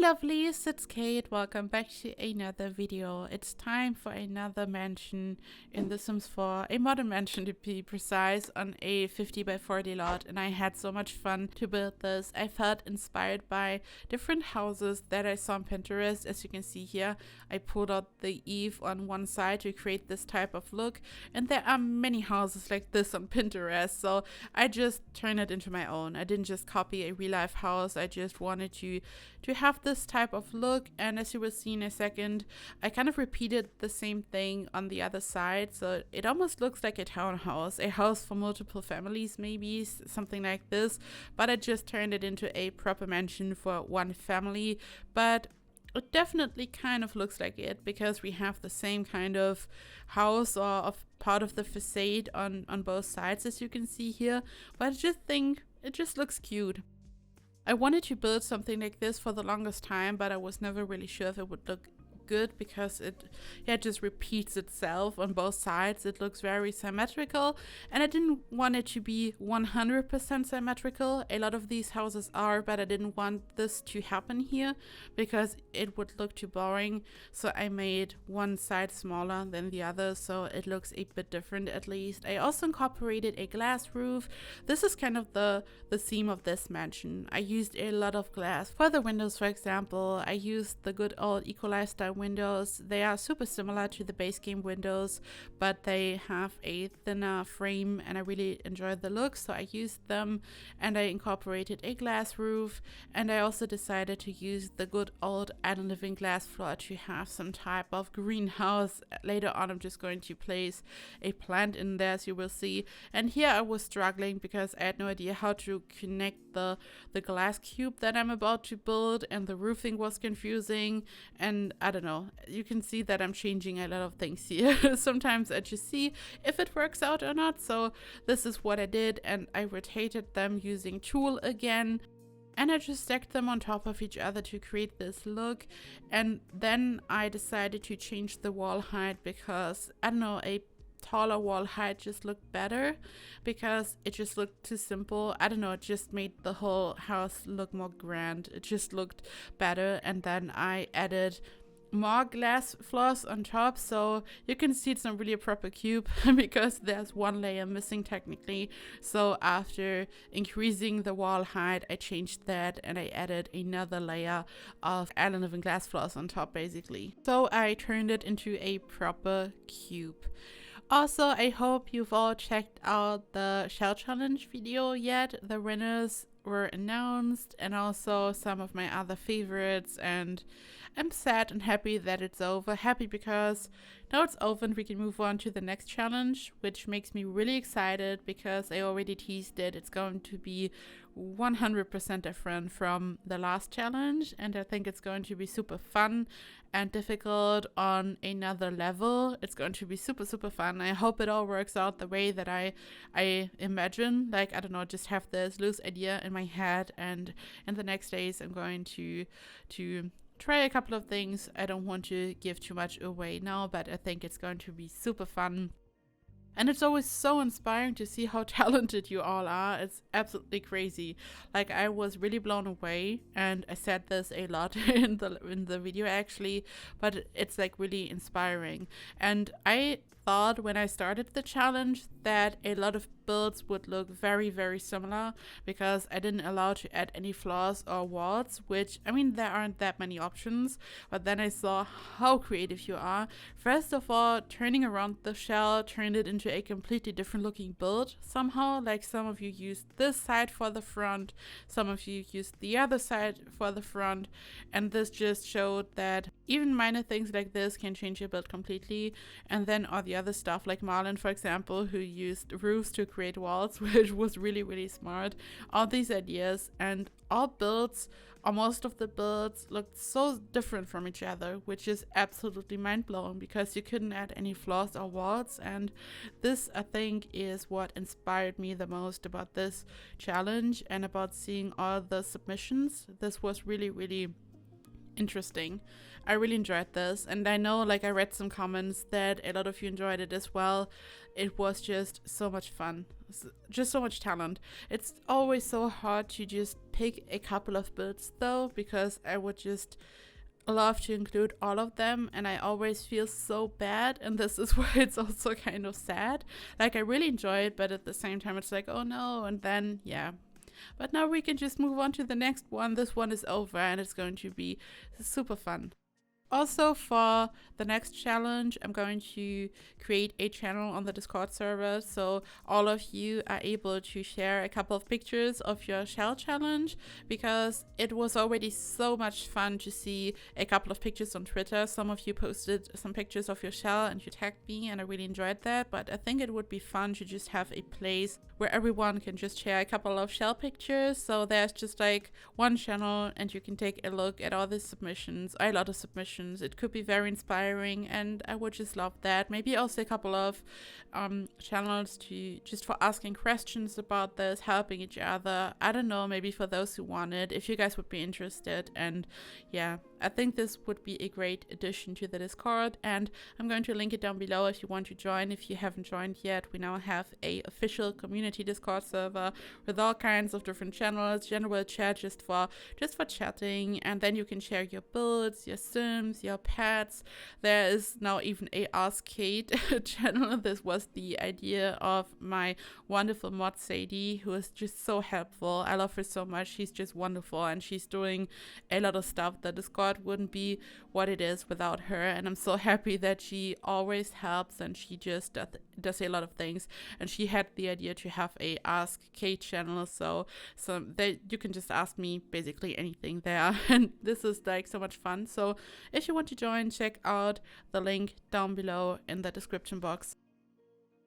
lovelies, it's Kate. Welcome back to another video. It's time for another mansion in The Sims 4, a modern mansion to be precise, on a 50 by 40 lot, and I had so much fun to build this. I felt inspired by different houses that I saw on Pinterest. As you can see here, I pulled out the eave on one side to create this type of look, and there are many houses like this on Pinterest, so I just turned it into my own. I didn't just copy a real life house, I just wanted to have this type of look, and as you will see in a second, I kind of repeated the same thing on the other side, so it almost looks like a townhouse, a house for multiple families, maybe something like this, but I just turned it into a proper mansion for one family. But it definitely kind of looks like it because we have the same kind of house or of part of the facade on both sides, as you can see here, but I just think it just looks cute. I wanted to build something like this for the longest time, but I was never really sure if it would look good because it just repeats itself on both sides. It looks very symmetrical, and I didn't want it to be 100% symmetrical. A lot of these houses are, but I didn't want this to happen here because it would look too boring, so I made one side smaller than the other so it looks a bit different at least. I also incorporated a glass roof. This is kind of the theme of this mansion. I used a lot of glass for the windows, for example. I used the good old equalized style windows. They are super similar to the base game windows, but they have a thinner frame and I really enjoyed the look, so I used them, and I incorporated a glass roof, and I also decided to use the good old island living glass floor to have some type of greenhouse. Later on I'm just going to place a plant in there, as you will see. And here I was struggling because I had no idea how to connect the glass cube that I'm about to build, and the roofing was confusing, and I don't know, you can see that I'm changing a lot of things here. Sometimes I just see if it works out or not, so this is what I did, and I rotated them using tool again, and I just stacked them on top of each other to create this look. And then I decided to change the wall height because, I don't know, a taller wall height just looked better because it just looked too simple. I don't know, it just made the whole house look more grand. It just looked better. And then I added more glass floors on top, so you can see it's not really a proper cube because there's one layer missing technically. So after increasing the wall height, I changed that and I added another layer of island living glass floors on top basically. So I turned it into a proper cube. Also, I hope you've all checked out the shell challenge video yet. The winners were announced, and also some of my other favorites, and I'm sad and happy that it's over. Happy because now it's over and we can move on to the next challenge, which makes me really excited because I already teased it. It's going to be 100% different from the last challenge, and I think it's going to be super fun and difficult on another level. It's going to be super fun. I hope it all works out the way that I imagine. Like, I don't know, just have this loose idea in my head, and in the next days I'm going to try a couple of things. I don't want to give too much away now, but I think it's going to be super fun. And it's always so inspiring to see how talented you all are. It's absolutely crazy. Like, I was really blown away, and I said this a lot in the video actually, but it's like really inspiring. And I thought when I started the challenge that a lot of builds would look very similar because I didn't allow to add any floors or walls, which, I mean, there aren't that many options, but then I saw how creative you are. First of all, turning around the shell turned it into a completely different looking build somehow. Like, some of you used this side for the front, some of you used the other side for the front, and this just showed that even minor things like this can change your build completely. And then all the other stuff, like Marlon, for example, who used roofs to create walls, which was really smart. All these ideas and all builds, or most of the builds, looked so different from each other, which is absolutely mind-blowing because you couldn't add any floors or walls. And this, I think, is what inspired me the most about this challenge and about seeing all the submissions. This was really interesting. I really enjoyed this, and I know, like, I read some comments that a lot of you enjoyed it as well. It was just so much fun, just so much talent. It's always so hard to just pick a couple of builds though, because I would just love to include all of them, and I always feel so bad, and this is why it's also kind of sad. Like, I really enjoy it, but at the same time it's like, oh no, and then yeah. But now we can just move on to the next one. This one is over, and it's going to be super fun. Also, for the next challenge, I'm going to create a channel on the Discord server, so all of you are able to share a couple of pictures of your shell challenge, because it was already so much fun to see a couple of pictures on Twitter. Some of you posted some pictures of your shell and you tagged me, and I really enjoyed that. But I think it would be fun to just have a place where everyone can just share a couple of shell pictures. So there's just like one channel, and you can take a look at all the submissions, a lot of submissions. It could be very inspiring, and I would just love that. Maybe also a couple of channels to just for asking questions about this, helping each other. I don't know, maybe for those who want it, if you guys would be interested. And yeah, I think this would be a great addition to the Discord, and I'm going to link it down below if you want to join. If you haven't joined yet, we now have a official community Discord server with all kinds of different channels, general chat just for chatting, and then you can share your builds, your sims, your pets. There is now even a Ask Kate channel. This was the idea of my wonderful mod Sadie, who is just so helpful. I love her so much. She's just wonderful, and she's doing a lot of stuff. The Discord wouldn't be what it is without her, and I'm so happy that she always helps, and she just does a lot of things. And she had the idea to have a Ask Kate channel, so you can just ask me basically anything there, and this is like so much fun. So if you want to join, check out the link down below in the description box.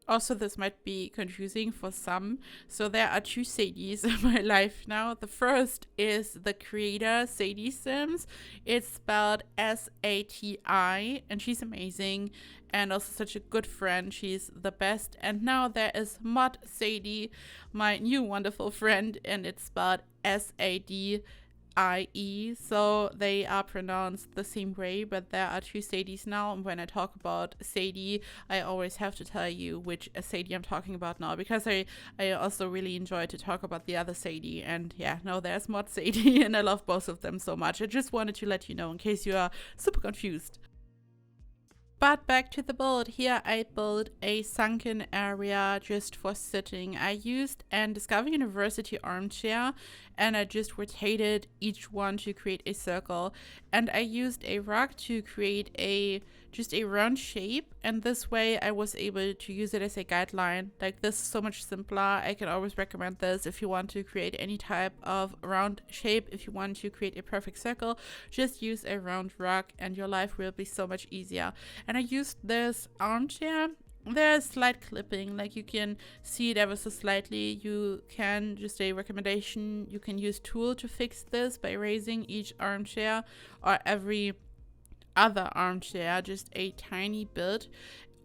Also, this might be confusing for some. So there are two Sadies in my life now. The first is the creator, Sadie Sims. It's spelled S-A-T-I, and she's amazing and also such a good friend. She's the best. And now there is Mod Sadie, my new wonderful friend, and it's spelled S-A-D-I-E, so they are pronounced the same way, but there are two Sadies now, and when I talk about Sadie, I always have to tell you which Sadie I'm talking about now, because I also really enjoy to talk about the other Sadie. And yeah, now there's Mod Sadie, and I love both of them so much. I just wanted to let you know in case you are super confused. But back to the build. Here I built a sunken area just for sitting. I used an Discover University armchair, and I just rotated each one to create a circle. And I used a rock to create just a round shape, and this way I was able to use it as a guideline. Like, this is so much simpler. I can always recommend this if you want to create any type of round shape. If you want to create a perfect circle, just use a round rock and your life will be so much easier. And I used this armchair. There's slight clipping, like you can see it ever so slightly. You can, just a recommendation, you can use tool to fix this by raising each armchair or every other armchair just a tiny bit,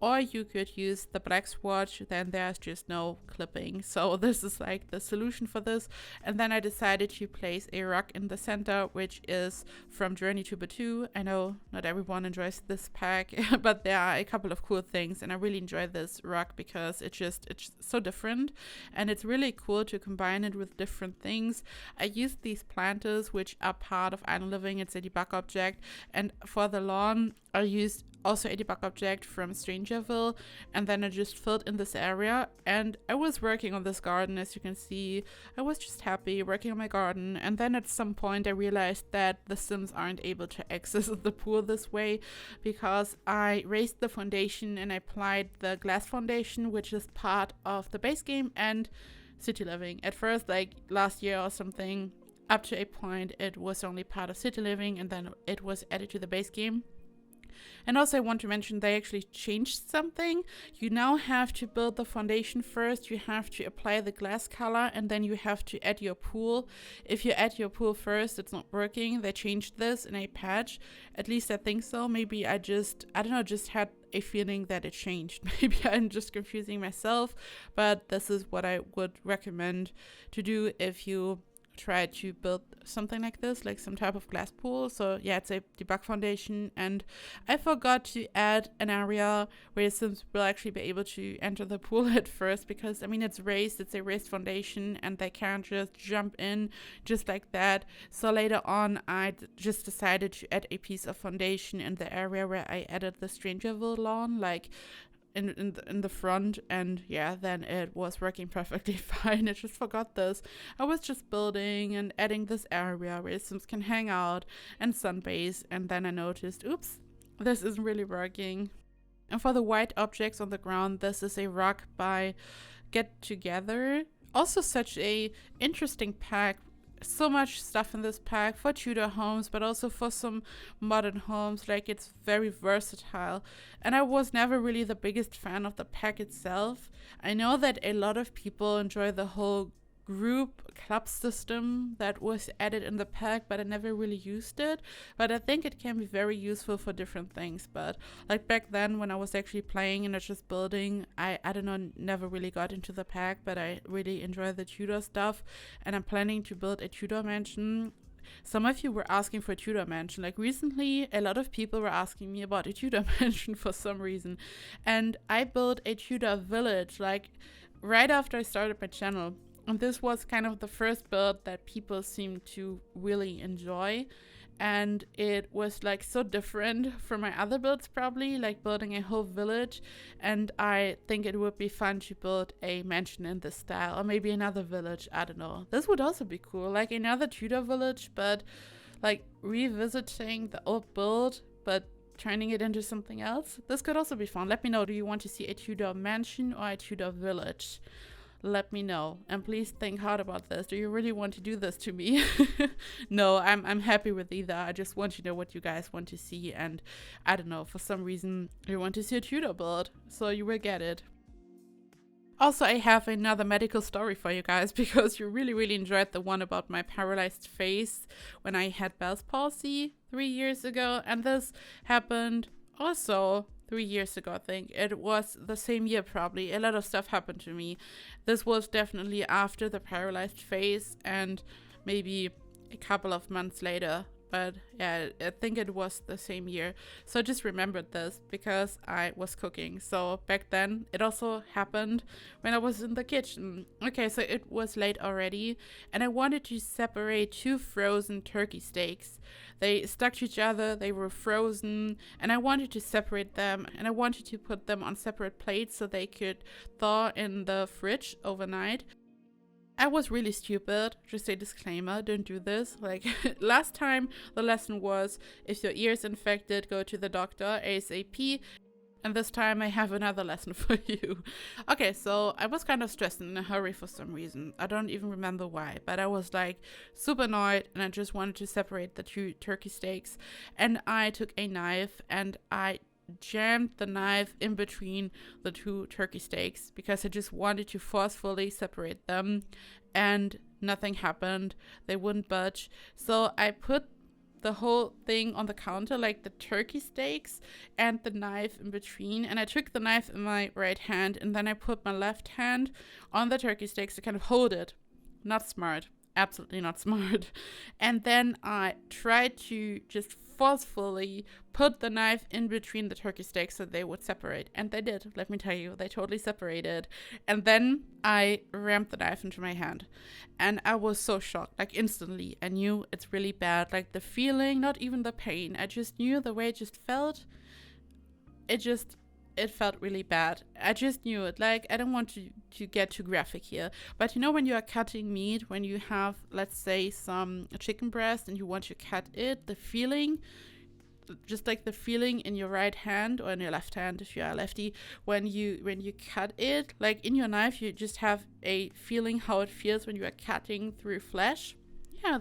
or you could use the black swatch, then there's just no clipping. So this is like the solution for this. And then I decided to place a rock in the center, which is from Journey to Batu. I know not everyone enjoys this pack, but there are a couple of cool things, and I really enjoy this rock because it's so different, and it's really cool to combine it with different things. I used these planters, which are part of Island Living. It's a debug object, and for the lawn I used also a debug object from Strangerville, and then I just filled in this area. And I was working on this garden, as you can see. I was just happy working on my garden, and then at some point I realized that the Sims aren't able to access the pool this way, because I raised the foundation and I applied the glass foundation, which is part of the base game and City Living. At first, like last year or something, up to a point it was only part of City Living, and then it was added to the base game. And also I want to mention they actually changed something. You now have to build the foundation first, you have to apply the glass color, and then you have to add your pool. If you add your pool first, it's not working. They changed this in a patch. At least I think so. Maybe I don't know, just had a feeling that it changed. Maybe I'm just confusing myself, but this is what I would recommend to do if you try to build something like this, like some type of glass pool. So yeah, it's a debug foundation, and I forgot to add an area where Sims will actually be able to enter the pool at first, because I mean it's a raised foundation, and they can't just jump in just like that. So later on I just decided to add a piece of foundation in the area where I added the Strangerville lawn, like in the front, and yeah, then it was working perfectly fine. I just forgot this. I was just building and adding this area where Sims can hang out and sunbathe, and then I noticed, oops, this isn't really working. And for the white objects on the ground, this is a rock by Get Together. Also such a interesting pack. So much stuff in this pack for Tudor homes, but also for some modern homes. Like, it's very versatile, and I was never really the biggest fan of the pack itself. I know that a lot of people enjoy the whole group club system that was added in the pack, but I never really used it. But I think it can be very useful for different things. But like back then when I was actually playing and just building, I don't know, never really got into the pack, but I really enjoy the Tudor stuff, and I'm planning to build a Tudor mansion. Some of you were asking for a Tudor mansion. Like recently, a lot of people were asking me about a Tudor mansion for some reason, and I built a Tudor village like right after I started my channel. And this was kind of the first build that people seemed to really enjoy. And it was like so different from my other builds, probably, like building a whole village. And I think it would be fun to build a mansion in this style, or maybe another village. I don't know. This would also be cool, like another Tudor village, but like revisiting the old build, but turning it into something else. This could also be fun. Let me know. Do you want to see a Tudor mansion or a Tudor village? Let me know, and please think hard about this. Do you really want to do this to me? No, I'm happy with either. I just want to know what you guys want to see, and I don't know, for some reason you want to see a Tudor build, so you will get it. Also, I have another medical story for you guys, because you really enjoyed the one about my paralyzed face when I had Bell's palsy 3 years ago, and this happened also 3 years ago. I think it was the same year. Probably a lot of stuff happened to me. This was definitely after the paralyzed phase, and maybe a couple of months later, but yeah, I think it was the same year. So I just remembered this because I was cooking. So back then it also happened when I was in the kitchen. Okay, so it was late already, and I wanted to separate 2 frozen turkey steaks. They stuck to each other, they were frozen, and I wanted to separate them, and I wanted to put them on separate plates so they could thaw in the fridge overnight. I was really stupid. Just a disclaimer, don't do this. Like last time the lesson was, if your ear is infected, go to the doctor ASAP. And this time I have another lesson for you. Okay, so I was kind of stressed and in a hurry for some reason. I don't even remember why, but I was like super annoyed, and I just wanted to separate the 2 turkey steaks. And I took a knife and I jammed the knife in between the 2 turkey steaks because I just wanted to forcefully separate them, and nothing happened. They wouldn't budge. So I put the whole thing on the counter, like the turkey steaks and the knife in between, and I took the knife in my right hand, and then I put my left hand on the turkey steaks to kind of hold it. Not smart. Absolutely not smart. And then I tried to just forcefully put the knife in between the turkey steaks so they would separate. And they did, let me tell you. They totally separated. And then I rammed the knife into my hand. And I was so shocked, like instantly. I knew it's really bad. Like the feeling, not even the pain. I just knew the way it just felt. It felt really bad. I just knew it. Like, I don't want to get too graphic here, but you know, when you are cutting meat, when you have, let's say, some chicken breast and you want to cut it, the feeling, just like the feeling in your right hand or in your left hand if you are a lefty, when you cut it, like in your knife, you just have a feeling how it feels when you are cutting through flesh. Yeah,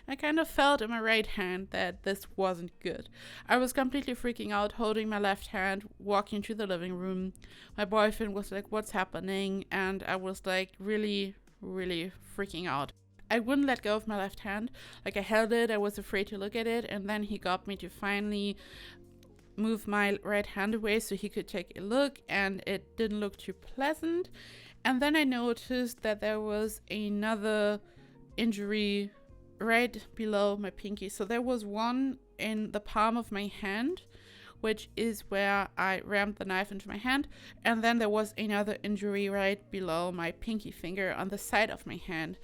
I kind of felt in my right hand that this wasn't good. I was completely freaking out, holding my left hand, walking to the living room. My boyfriend was like, what's happening? And I was like really freaking out. I wouldn't let go of my left hand. Like I held it, I was afraid to look at it, and then he got me to finally move my right hand away so he could take a look, and it didn't look too pleasant. And then I noticed that there was another injury right below my pinky. So there was one in the palm of my hand, which is where I rammed the knife into my hand, and then there was another injury right below my pinky finger on the side of my hand.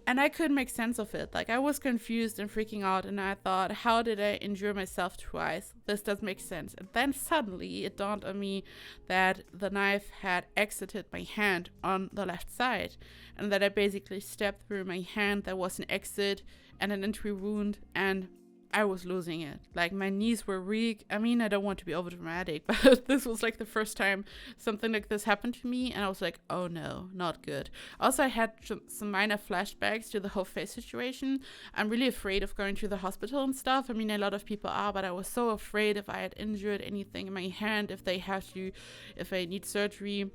And I couldn't make sense of it. Like, I was confused and freaking out, and I thought, how did I injure myself twice? This doesn't make sense. And then suddenly it dawned on me that the knife had exited my hand on the left side, and that I basically stepped through my hand. There was an exit and an entry wound, and I was losing it. Like, my knees were weak. I mean, I don't want to be over dramatic, but this was like the first time something like this happened to me, and I was like, oh no, not good. Also, I had some minor flashbacks to the whole face situation. I'm really afraid of going to the hospital and stuff. I mean, a lot of people are, but I was so afraid if I had injured anything in my hand, if I need surgery.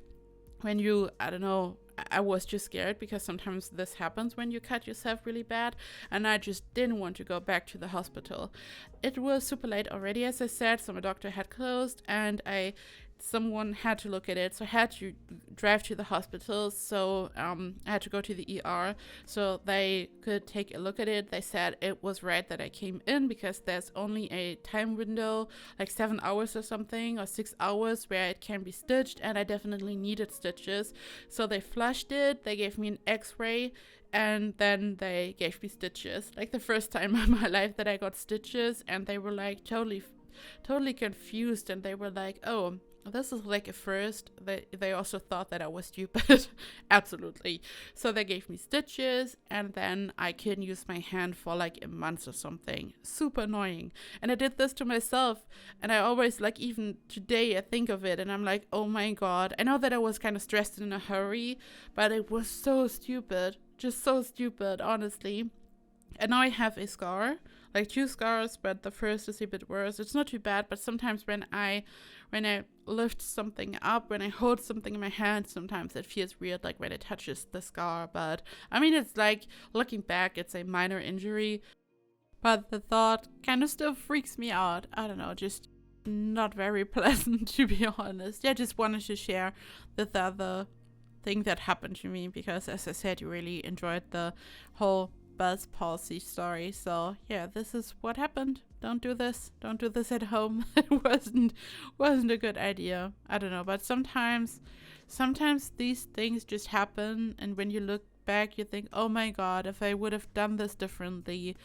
When you, I don't know, I was just scared because sometimes this happens when you cut yourself really bad, and I just didn't want to go back to the hospital. It was super late already, as I said, so my doctor had closed, and someone had to look at it, so I had to drive to the hospital. So I had to go to the ER so they could take a look at it. They said it was right that I came in because there's only a time window, like 7 hours or something, or 6 hours, where it can be stitched, and I definitely needed stitches. So they flushed it, they gave me an x-ray, and then they gave me stitches. Like, the first time in my life that I got stitches, and they were like totally confused, and they were like, oh, this is like a first. They also thought that I was stupid. Absolutely. So they gave me stitches, and then I couldn't use my hand for like a month or something. Super annoying. And I did this to myself, and I always, like, even today I think of it and I'm like, oh my god. I know that I was kind of stressed and in a hurry, but it was so stupid. Just so stupid, honestly. And now I have a scar, like 2 scars, but the first is a bit worse. It's not too bad, but sometimes when I lift something up, when I hold something in my hand, sometimes it feels weird, like when it touches the scar. But I mean, it's like, looking back, it's a minor injury, but the thought kind of still freaks me out. I don't know, just not very pleasant, to be honest. Yeah, just wanted to share the other thing that happened to me because, as I said, you really enjoyed the whole Bell's palsy story. So yeah, this is what happened. Don't do this at home. It wasn't a good idea. I don't know, but sometimes these things just happen, and when you look back you think, oh my god, if I would have done this differently,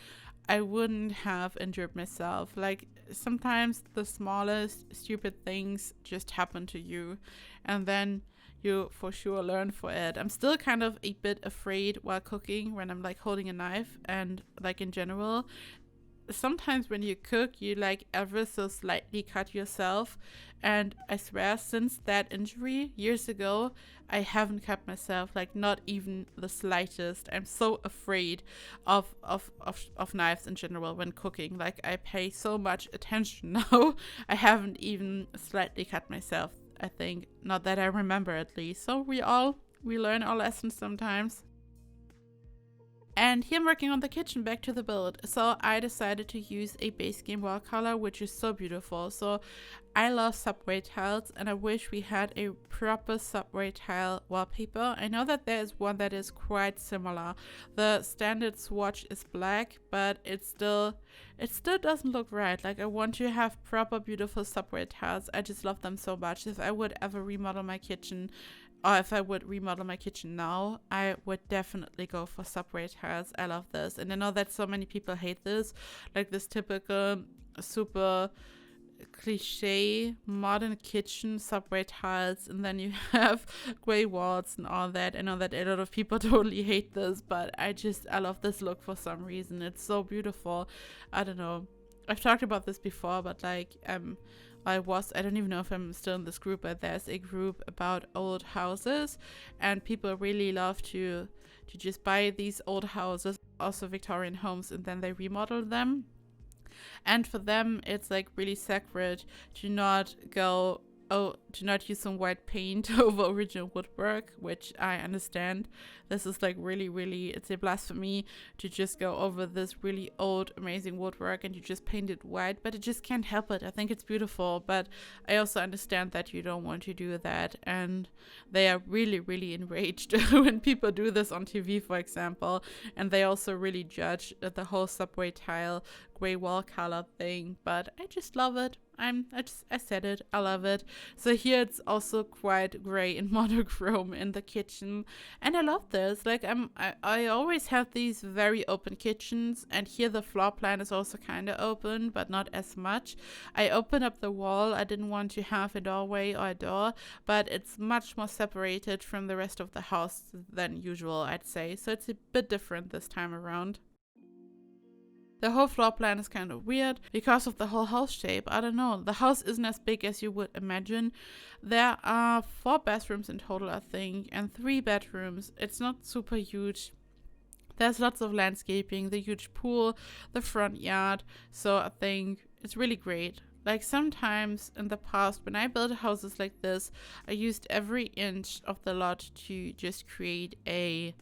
I wouldn't have injured myself. Like, sometimes the smallest stupid things just happen to you, and then you for sure learn for it. I'm still kind of a bit afraid while cooking when I'm like holding a knife, and like in general, sometimes when you cook you like ever so slightly cut yourself, and I swear since that injury years ago I haven't cut myself, like not even the slightest. I'm so afraid of knives in general when cooking. Like, I pay so much attention now. I haven't even slightly cut myself, I think, not that I remember, at least. So we learn our lessons sometimes. And here I'm working on the kitchen, back to the build. So I decided to use a base game wall color, which is so beautiful. So I love subway tiles, and I wish we had a proper subway tile wallpaper. I know that there is one that is quite similar. The standard swatch is black, but it still doesn't look right. Like, I want to have proper beautiful subway tiles. I just love them so much. If I would ever remodel my kitchen, or if I would remodel my kitchen now, I would definitely go for subway tiles. I love this. And I know that so many people hate this, like this typical super cliche modern kitchen subway tiles, and then you have gray walls and all that. I know that a lot of people totally hate this, but I love this look for some reason. It's so beautiful. I don't know, I've talked about this before, but like I don't even know if I'm still in this group, but there's a group about old houses, and people really love to just buy these old houses, also Victorian homes, and then they remodel them. And for them, it's like really sacred to not go oh, to not use some white paint over original woodwork, which I understand. This is like really, it's a blasphemy to just go over this really old, amazing woodwork and you just paint it white, but it just can't help it. I think it's beautiful, but I also understand that you don't want to do that. And they are really enraged when people do this on TV, for example. And they also really judge the whole subway tile gray wall color thing, but I just love it. I said it, I love it. So here it's also quite gray and monochrome in the kitchen, and I love this. Like I always have these very open kitchens, and here the floor plan is also kind of open, but not as much. I opened up the wall. I didn't want to have a doorway or a door, but it's much more separated from the rest of the house than usual, I'd say. So it's a bit different this time around. The whole floor plan is kind of weird because of the whole house shape. I don't know. The house isn't as big as you would imagine. There are 4 bathrooms in total, I think, and 3 bedrooms. It's not super huge. There's lots of landscaping, the huge pool, the front yard. So I think it's really great. Like sometimes in the past, when I built houses like this, I used every inch of the lot to just create a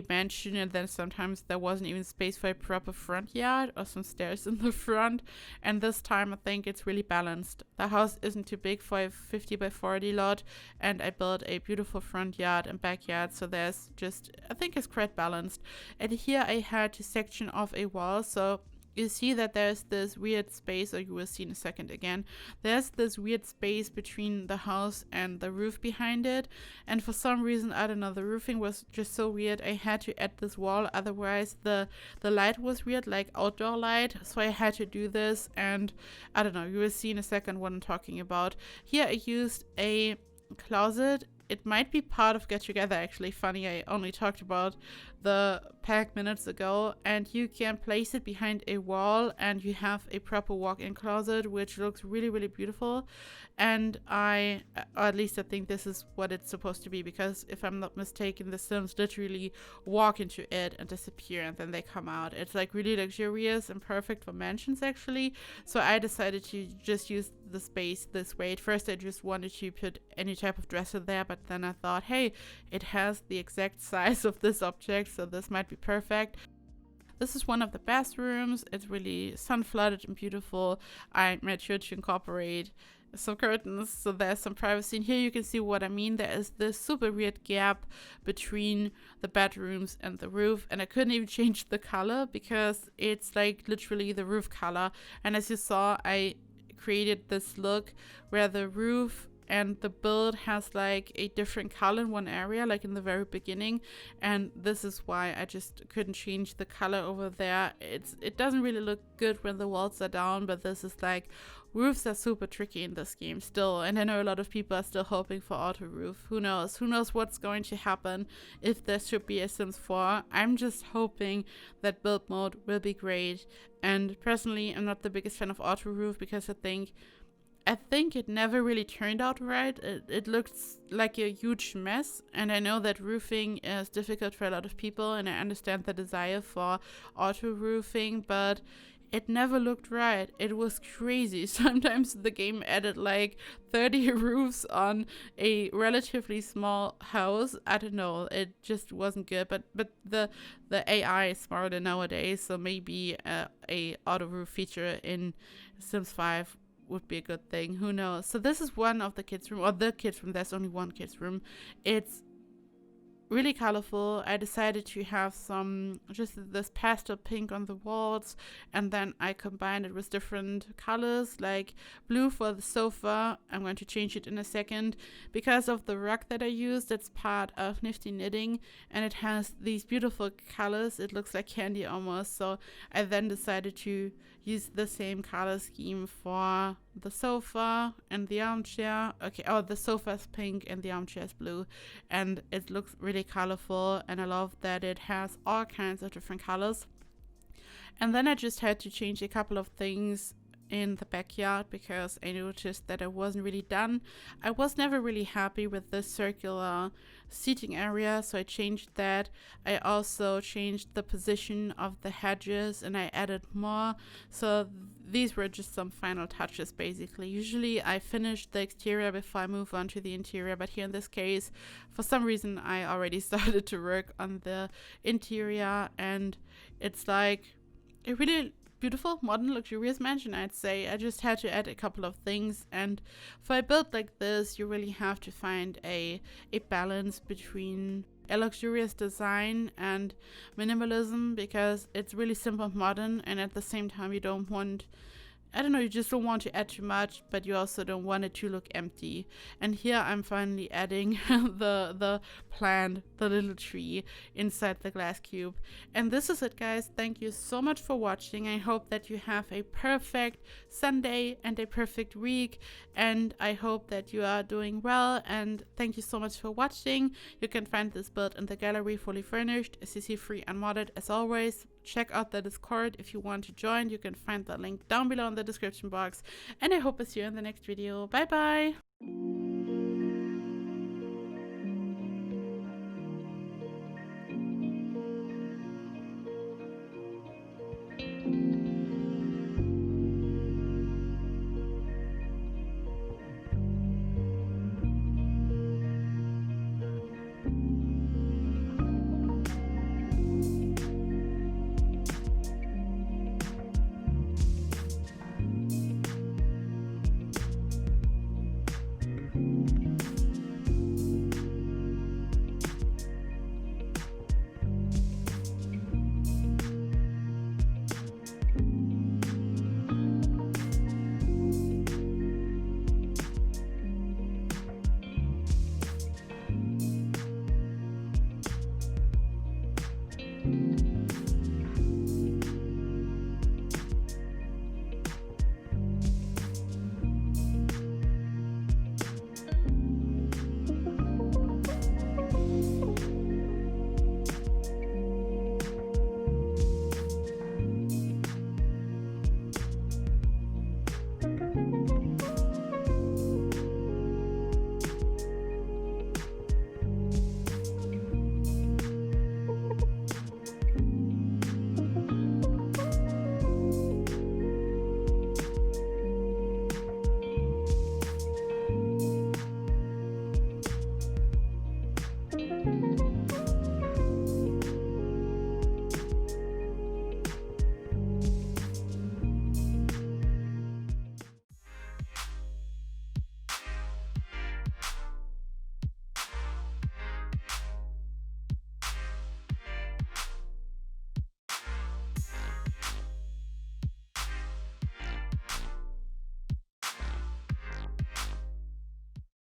mansion, and then sometimes there wasn't even space for a proper front yard or some stairs in the front. And this time I think it's really balanced. The house isn't too big for a 50 by 40 lot, and I built a beautiful front yard and backyard, so there's just, I think it's quite balanced. And here I had to section off a wall, so you see that there's this weird space, or you will see in a second again, there's this weird space between the house and the roof behind it. And for some reason, I don't know, the roofing was just so weird. I had to add this wall, otherwise the light was weird, like outdoor light. So I had to do this, and I don't know, you will see in a second what I'm talking about. Here I used a closet. It might be part of Get Together, actually. Funny, I only talked about the pack minutes ago. And you can place it behind a wall, and you have a proper walk-in closet, which looks really beautiful. And or at least I think this is what it's supposed to be, because if I'm not mistaken, the Sims literally walk into it and disappear, and then they come out. It's like really luxurious and perfect for mansions, actually. So I decided to just use the space this way. At first I just wanted to put any type of dresser there, but then I thought, hey, it has the exact size of this object, so this might be perfect. This is one of the bathrooms. It's really sun flooded and beautiful. I made sure to incorporate some curtains, so there's some privacy. And here you can see what I mean. There is this super weird gap between the bedrooms and the roof, and I couldn't even change the color because it's like literally the roof color. And as you saw, I created this look where the roof and the build has like a different color in one area, like in the very beginning, and this is why I just couldn't change the color over there. It doesn't really look good when the walls are down, but this is like, roofs are super tricky in this game still, and I know a lot of people are still hoping for auto roof. Who knows what's going to happen if there should be a Sims 4. I'm just hoping that build mode will be great, and personally I'm not the biggest fan of auto roof because I think it never really turned out right. It looks like a huge mess, and I know that roofing is difficult for a lot of people, and I understand the desire for auto roofing, but it never looked right. It was crazy. Sometimes the game added like 30 roofs on a relatively small house. I don't know. It just wasn't good. But the AI is smarter nowadays, so maybe a auto roof feature in Sims 5 would be a good thing. Who knows? So this is one of the kids' room, or the kids' room. There's only one kids' room. It's really colorful. I decided to have just this pastel pink on the walls, and then I combined it with different colors, like blue for the sofa. I'm going to change it in a second because of the rug that I used. It's part of Nifty Knitting, and it has these beautiful colors. It looks like candy almost. So I then decided to use the same color scheme for the sofa and the armchair. Okay, the sofa is pink and the armchair is blue, and it looks really colorful, and I love that it has all kinds of different colors. And then I just had to change a couple of things in the backyard because I noticed that I wasn't really done. I was never really happy with this circular seating area, so I changed that. I also changed the position of the hedges, and I added more. So these were just some final touches basically. Usually I finish the exterior before I move on to the interior, but here in this case, for some reason, I already started to work on the interior, and it's like a really beautiful, modern, luxurious mansion, I'd say. I just had to add a couple of things, and for a build like this, you really have to find a balance between a luxurious design and minimalism, because it's really simple and modern, and at the same time you don't want, I don't know, you just don't want to add too much, but you also don't want it to look empty. And here I'm finally adding the plant, the little tree inside the glass cube. And this is it, guys. Thank you so much for watching. I hope that you have a perfect Sunday and a perfect week, and I hope that you are doing well, and thank you so much for watching. You can find this build in the gallery, fully furnished, CC free and modded as always. Check out the Discord if you want to join. You can find the link down below in the description box, and I hope to see you in the next video. Bye bye.